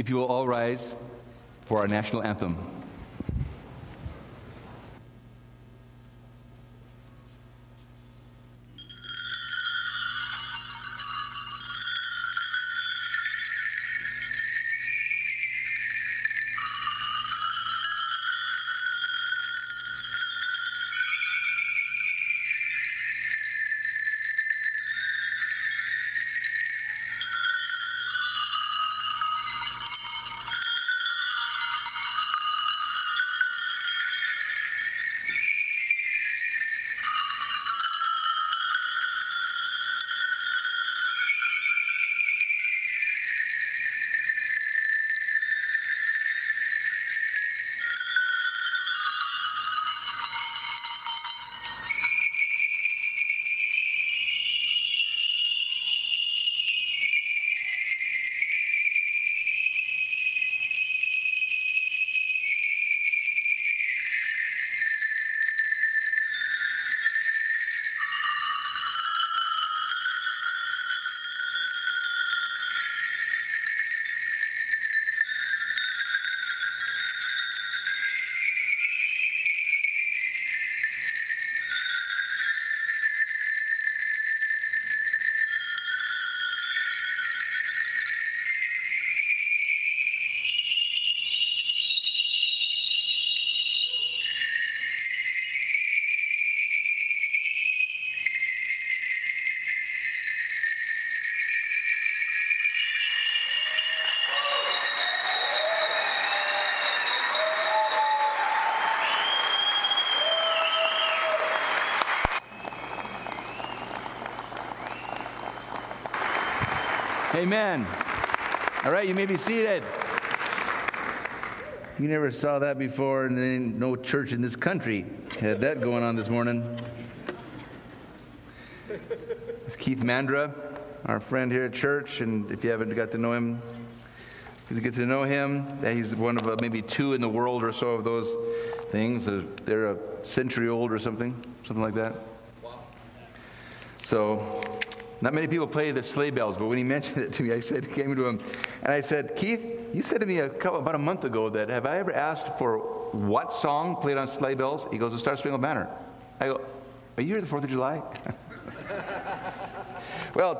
If you will all rise for our national anthem. Amen. All right, you may be seated. You never saw that before, and there ain't no church in this country had that going on this morning. It's Keith Mandra, our friend here at church, and if you haven't got to know him, please get to know him. He's one of maybe two in the world or so of those things. They're a century old or something like that. So, not many people play the sleigh bells, but when he mentioned it to me, I came to him, and I said, Keith, you said to me about a month ago that, have I ever asked for what song played on sleigh bells? He goes, the Star Spangled Banner. I go, are you here the 4th of July? Well,